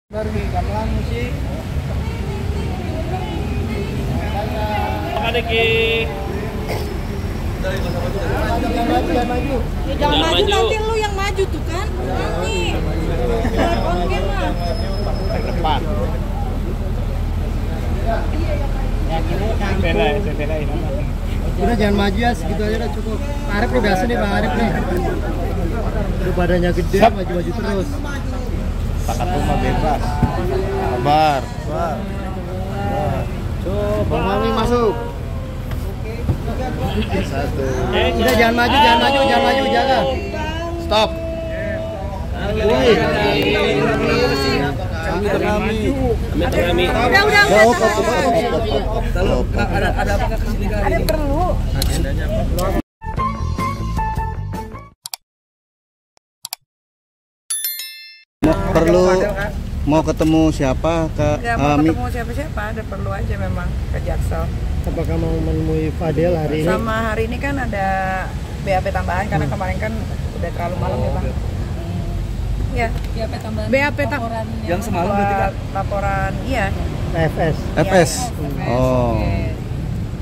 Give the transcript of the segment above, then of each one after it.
Dari gamelan musik. Apa Deki? Jangan maju. Ya, jangan maju, nanti lu yang maju tuh kan. Nanti. Oke mah. Ke depan. Ya gini kan. Belain. Udah jangan maju ya, segitu aja udah cukup. Arif nih biasa nih Bang Arif nih. Lu badannya gede, maju-maju terus. Pakat rumah bebas. Sabar. Coba Bang Mami masuk. Satu. Udah jangan maju, jaga. Stop. Woi. Kami. Udah. Ada apa kesini kali? Ada perlu. Perlu mau ketemu siapa ke Gak mau ketemu siapa-siapa, ada perlu aja memang ke Jaksel. Apakah mau menemui Fadel hari ini? Sama hari ini kan ada BAP tambahan karena kemarin kan udah terlalu malam ya Bang. Iya. BAP tambahan. BAP tambahan. Yang semalam berarti kan? Laporan, iya. FS. FS. Oh.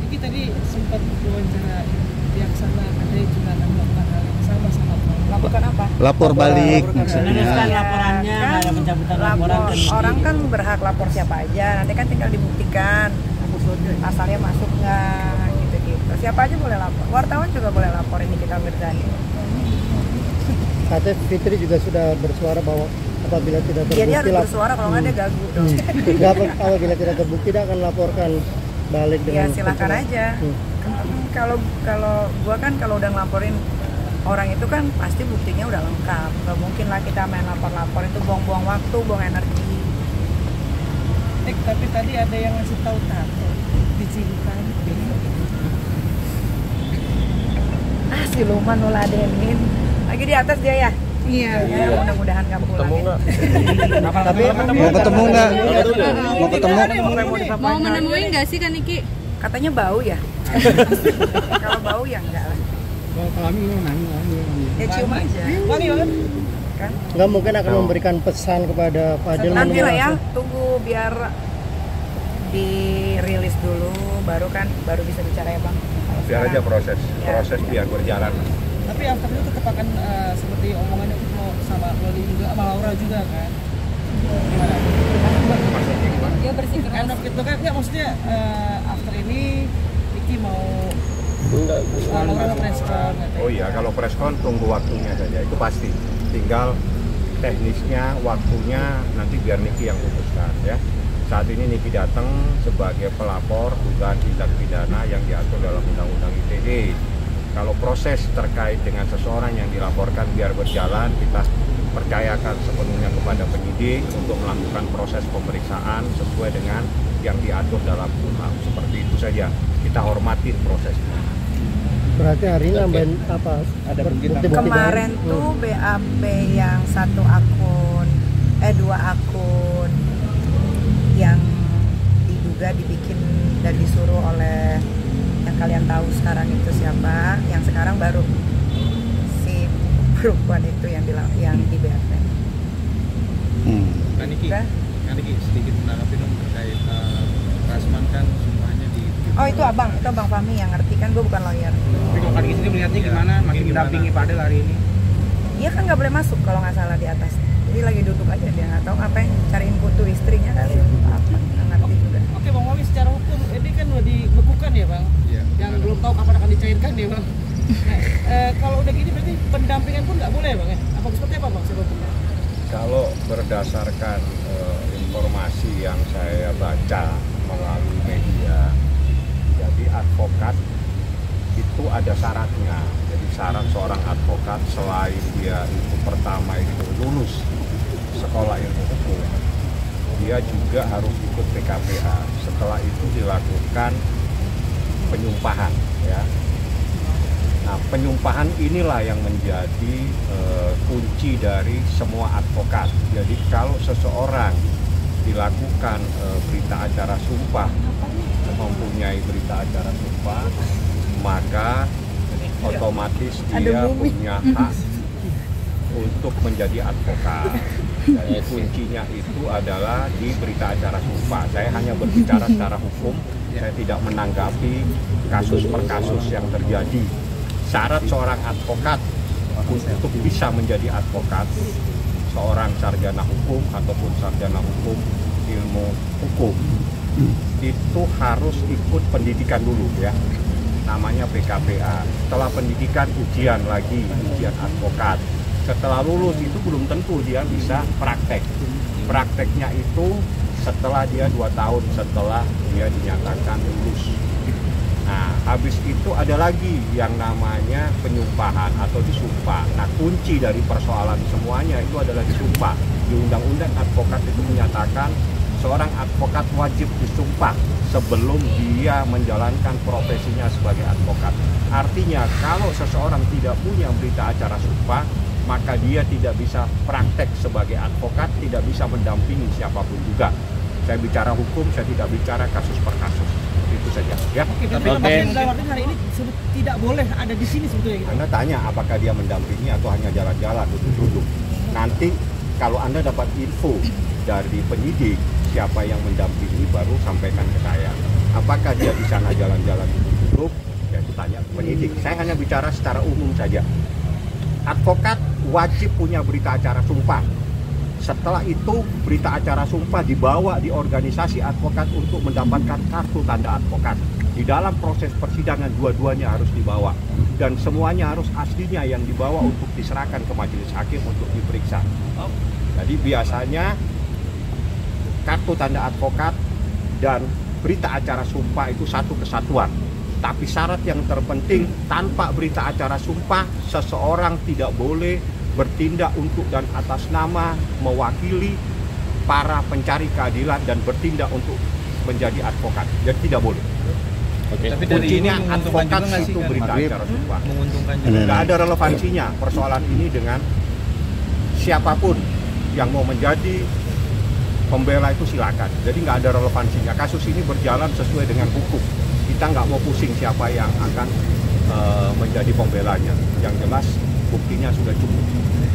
Jadi tadi sempat wawancara yang sana ada juga melakukan hal yang sama Lakukan apa? Lapor balik maksudnya. laporannya, Kan ada pencabutan laporan ke orang kan berhak lapor siapa aja, nanti kan tinggal dibuktikan asalnya masuk nggak gitu-gitu. Siapa aja boleh lapor, wartawan juga boleh lapor ini kita Mirzani. Katanya Fitri juga sudah bersuara bahwa apabila tidak terbukti Dia harus bersuara, kalau nggak dia gagu dong. Apabila tidak terbukti dia akan laporkan balik Ya dengan silakan aja. Kalau gua kan kalau udah ngelaporin orang itu kan pasti buktinya udah lengkap. Gak mungkin lah kita main lapor-lapor, itu buang-buang waktu, buang energi. tapi tadi ada yang ngasih tahu tato dicintai. Si Luman nuladenin. Lagi di atas dia ya? Iya. Ya, mudah-mudahan nggak pulang. Tapi Mau ketemu nggak? Mau ketemu? Mau menemui nggak sih kan Niki? Katanya bau ya? Kalau bau ya enggak lah. kami Ya cium aja. Kan? nggak mungkin akan memberikan pesan kepada Fadel. Nanti lah ya, tunggu biar dirilis dulu, baru bisa bicara ya Bang. Biar aja proses biar berjalan. Tapi after itu tetap akan seperti omongannya itu sama Loli juga, sama Laura juga kan? Gimana? Dia bersikeras. End of itu kan, ya maksudnya after ini Niki mau Laura preskon. Oh iya, kalau preskon tunggu waktunya saja, itu pasti. Tinggal teknisnya, waktunya nanti biar Niki yang putuskan ya. Saat ini Niki datang sebagai pelapor dugaan tindak pidana yang diatur dalam Undang-Undang ITE. Kalau proses terkait dengan seseorang yang dilaporkan biar berjalan, kita percayakan sepenuhnya kepada penyidik untuk melakukan proses pemeriksaan sesuai dengan yang diatur dalam KUHP. Seperti itu saja, kita hormatin prosesnya. Berarti hari ini nambahin apa? Ada bukti-bukti Kemarin baru? tuh BAP yang 2 akun yang diduga dibikin dan disuruh oleh yang kalian tahu sekarang itu siapa, yang sekarang baru si perempuan itu yang di BAP. Niki sedikit menanggapi dong terkait Rasman kan semuanya di. Oh itu abang Fahmi yang ngerti kan, gue bukan lawyer. Tapi kalau di sini melihatnya gimana? Makin mendampingi Fadel hari ini? Dia kan nggak boleh masuk kalau nggak salah di atas. Jadi lagi duduk aja, dia nggak tahu ngapain, cariin kutu istrinya kali apa, nggak ngerti juga. Oke Bang Wali, secara hukum ini kan udah dibekukan ya Bang? Iya. Yang belum tahu kapan akan dicairkan ya Bang? Nah, kalau udah gini berarti pendampingan pun nggak boleh Bang ya? Apa seperti apa Bang? Kalau berdasarkan informasi yang saya baca melalui media, jadi advokat itu ada syaratnya. Jadi syarat seorang advokat selain dia itu pertama itu lulus sekolah ilmu hukum, dia juga harus ikut PKPA. Setelah itu dilakukan penyumpahan ya. Nah, penyumpahan inilah yang menjadi kunci dari semua advokat. Jadi kalau seseorang dilakukan berita acara sumpah, mempunyai berita acara sumpah, maka otomatis dia punya hak untuk menjadi advokat. Jadi kuncinya itu adalah di berita acara sumpah. Saya hanya berbicara secara hukum, saya tidak menanggapi kasus per kasus yang terjadi. Syarat seorang advokat untuk bisa menjadi advokat, seorang sarjana hukum ataupun sarjana hukum ilmu hukum, itu harus ikut pendidikan dulu ya, namanya PKPA. Setelah pendidikan ujian lagi, ujian advokat. Setelah lulus itu belum tentu dia bisa praktek. Prakteknya itu setelah dia 2 tahun setelah dia dinyatakan lulus. Nah, habis itu ada lagi yang namanya penyumpahan atau disumpah. Nah, kunci dari persoalan semuanya itu adalah disumpah. Di Undang-Undang Advokat itu menyatakan seorang advokat wajib disumpah sebelum dia menjalankan profesinya sebagai advokat. Artinya, kalau seseorang tidak punya berita acara sumpah, maka dia tidak bisa praktek sebagai advokat, tidak bisa mendampingi siapapun juga. Saya bicara hukum, saya tidak bicara kasus per kasus. Itu saja ya. Oke, berarti hari ini tidak boleh ada di sini sebetulnya gitu. Anda tanya apakah dia mendampingi atau hanya jalan-jalan duduk-duduk. Nanti kalau Anda dapat info dari penyidik siapa yang mendampingi, baru sampaikan ke saya. Apakah dia di sana jalan-jalan duduk-duduk? Ya itu tanya penyidik. Saya hanya bicara secara umum saja. Advokat wajib punya berita acara sumpah. Setelah itu berita acara sumpah dibawa di organisasi advokat untuk mendapatkan kartu tanda advokat. Di dalam proses persidangan dua-duanya harus dibawa. Dan semuanya harus aslinya yang dibawa untuk diserahkan ke majelis hakim untuk diperiksa. Jadi biasanya kartu tanda advokat dan berita acara sumpah itu satu kesatuan. Tapi syarat yang terpenting, tanpa berita acara sumpah, seseorang tidak boleh bertindak untuk dan atas nama mewakili para pencari keadilan dan bertindak untuk menjadi advokat. Jadi tidak boleh. Oke. Tapi dari ini kuncinya advokat itu berita acara sumpah. Menguntungkan juga. Tidak ada relevansinya persoalan ini dengan siapapun yang mau menjadi pembela itu silakan. Jadi nggak ada relevansinya. Kasus ini berjalan sesuai dengan hukum. Kita nggak mau pusing siapa yang akan menjadi pembelanya. Yang jelas buktinya sudah cukup.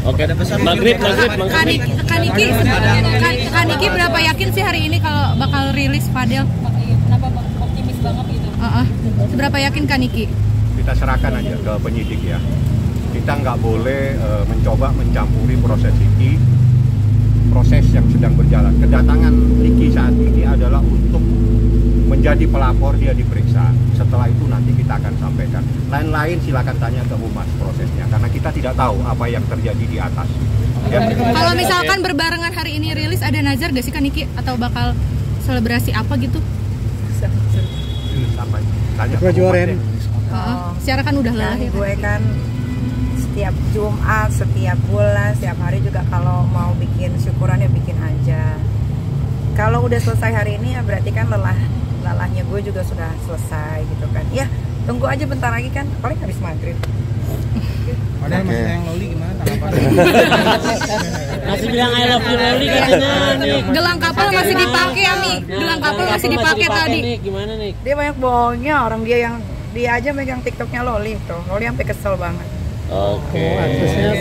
Oke, ada pesan maghrib. Kaniki berapa yakin sih hari ini kalau bakal rilis Fadel? Kenapa optimis banget gitu? Seberapa yakin Kaniki? Kita serahkan aja ke penyidik ya. Kita nggak boleh mencoba mencampuri proses ini, proses yang sedang berjalan. Kedatangan Niki saat ini adalah untuk menjadi pelapor, dia diperiksa. Setelah itu nanti kita akan sampaikan. Lain-lain silakan tanya ke humas prosesnya, karena kita tidak tahu apa yang terjadi di atas. Ya. Kalau misalkan berbarengan hari ini rilis, ada nazar gak sih Kaniki? Atau bakal selebrasi apa gitu? Sampai tanya ke Juaren. Secara kan udah lah ya. Gue kan setiap Jumat, setiap bulan, setiap hari juga kalau mau bikin syukuran ya bikin aja. Kalau udah selesai hari ini ya berarti kan lelahnya gue juga sudah selesai gitu kan. Ya tunggu aja bentar lagi kan, paling habis maghrib. Padahal masih yang Loli gimana tanggapannya? Masih bilang I love you Loli katanya nih. Gelang kapal masih dipakai Ami. Gelang kapal masih dipakai tadi. Gimana nih? Dia banyak bohongnya, orang dia aja megang TikToknya Loli tuh. Loli sampai kesel banget. Oke.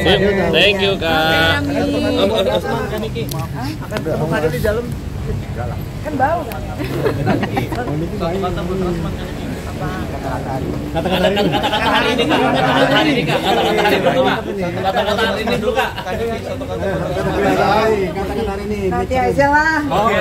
Thank Thank you Kak. Kaniki. Akan ada di dalam. Kan bau kan? Kata buat Rasman Kaniki. Kata-kata hari ini Kak. Kata-kata hari ini Kak. Kata-kata hari dulu Kak. Kata-kata hari ini dulu Kak. Katakan hari ini. Nanti aja lah. Oke.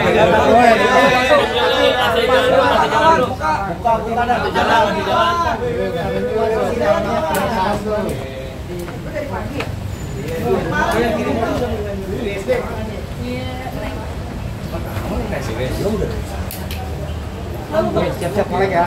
Siap-siap kolek ya.